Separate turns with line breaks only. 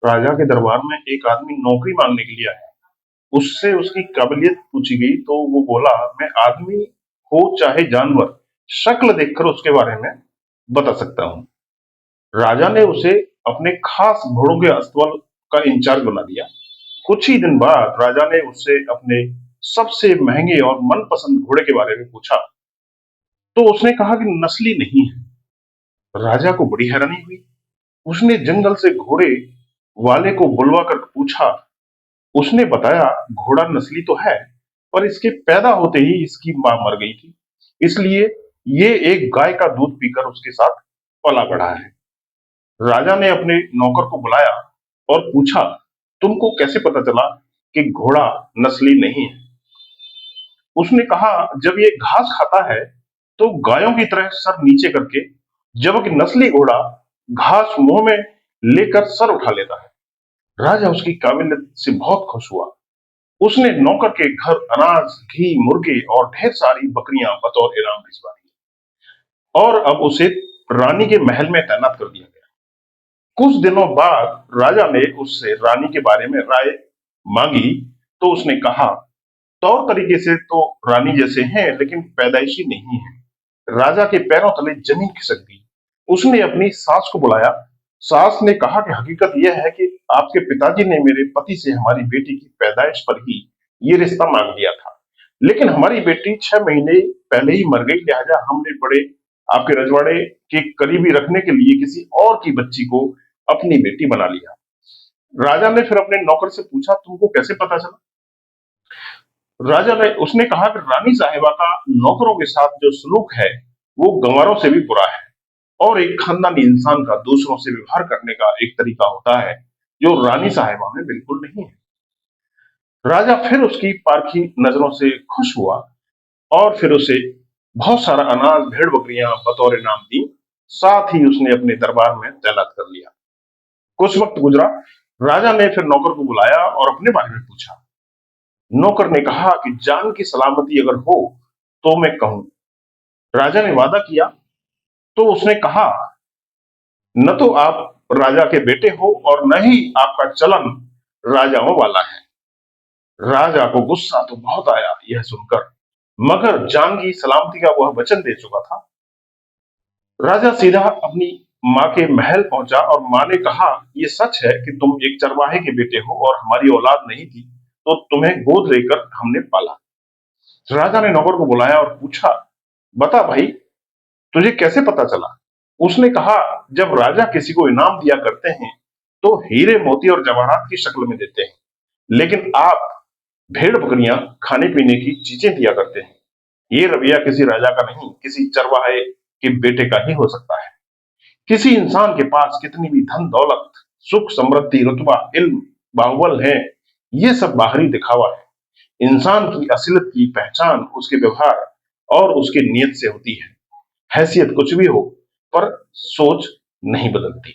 राजा के दरबार में एक आदमी नौकरी मांगने के लिए आया। उससे उसकी काबिलियत पूछी गई तो वो बोला, मैं आदमी हो चाहे जानवर, शक्ल देखकर उसके बारे में बता सकता हूँ। राजा ने उसे अपने खास घोड़ों के अस्तबल का इंचार्ज बना दिया। कुछ ही दिन बाद राजा ने उससे अपने सबसे महंगे और मनपसंद घोड़े के बारे में पूछा, तो उसने कहा कि नस्ली नहीं है। राजा को बड़ी हैरानी हुई। उसने जंगल से घोड़े वाले को बुलवा कर पूछा। उसने बताया, घोड़ा नस्ली तो है, पर इसके पैदा होते ही इसकी मां मर गई थी, इसलिए ये एक गाय का दूध पीकर उसके साथ पला बढ़ा है। राजा ने अपने नौकर को बुलाया और पूछा, तुमको कैसे पता चला कि घोड़ा नस्ली नहीं है? उसने कहा, जब ये घास खाता है तो गायों की तरह सर नीचे करके, जबकि नस्ली घोड़ा घास मुंह में लेकर सर उठा लेता है। राजा उसकी काबिलियत से बहुत खुश हुआ। उसने नौकर के घर अनाज, घी, मुर्गे और ढेर सारी बकरियां बतौर इनाम भिजवा दी और अब उसे रानी के महल में तैनात कर दिया गया। कुछ दिनों बाद राजा ने उससे रानी के बारे में राय मांगी तो उसने कहा, तौर तरीके से तो रानी जैसे हैं, लेकिन पैदाइशी नहीं है। राजा के पैरों तले जमीन खिसक गई। उसने अपनी सास को बुलाया। सास ने कहा कि हकीकत यह है कि आपके पिताजी ने मेरे पति से हमारी बेटी की पैदाइश पर ही ये रिश्ता मांग लिया था, लेकिन हमारी बेटी 6 महीने पहले ही मर गई, लिहाजा हमने बड़े आपके रजवाड़े के करीबी रखने के लिए किसी और की बच्ची को अपनी बेटी बना लिया। राजा ने फिर अपने नौकर से पूछा, तुमको कैसे पता चला? राजा ने उसने कहा कि रानी साहिबा का नौकरों के साथ जो सलूक है वो गंवारों से भी बुरा है, और एक खानदानी इंसान का दूसरों से व्यवहार करने का एक तरीका होता है जो रानी साहिबा में बिल्कुल नहीं है। राजा फिर उसकी पारखी नजरों से खुश हुआ और फिर उसे बहुत सारा अनाज, भेड़ बकरियां बतौर इनाम दी। साथ ही उसने अपने दरबार में तैनात कर लिया। कुछ वक्त गुजरा। राजा ने फिर नौकर को बुलाया और अपने बारे में पूछा। नौकर ने कहा कि जान की सलामती अगर हो तो मैं कहूं। राजा ने वादा किया तो उसने कहा, न तो आप राजा के बेटे हो और न ही आपका चलन राजाओं वाला है। राजा को गुस्सा तो बहुत आया यह सुनकर, मगर जान की सलामती का वह वचन दे चुका था। राजा सीधा अपनी माँ के महल पहुंचा और माँ ने कहा, ये सच है कि तुम एक चरवाहे के बेटे हो और हमारी औलाद नहीं थी, तो तुम्हें गोद लेकर हमने पाला। राजा ने नौकर को बुलाया और पूछा, बता भाई, तुझे कैसे पता चला? उसने कहा, जब राजा किसी को इनाम दिया करते हैं तो हीरे, मोती और जवाहरात की शक्ल में देते हैं, लेकिन आप भेड़ बकरियां, खाने पीने की चीजें दिया करते हैं। ये रवैया किसी राजा का नहीं, किसी चरवाहे के बेटे का ही हो सकता है। किसी इंसान के पास कितनी भी धन दौलत, सुख समृद्धि, रुतबा, इल्म, बाहुबल है, ये सब बाहरी दिखावा है। इंसान की असलियत की पहचान उसके व्यवहार और उसकी नीयत से होती है। हैसियत कुछ भी हो, पर सोच नहीं बदलती।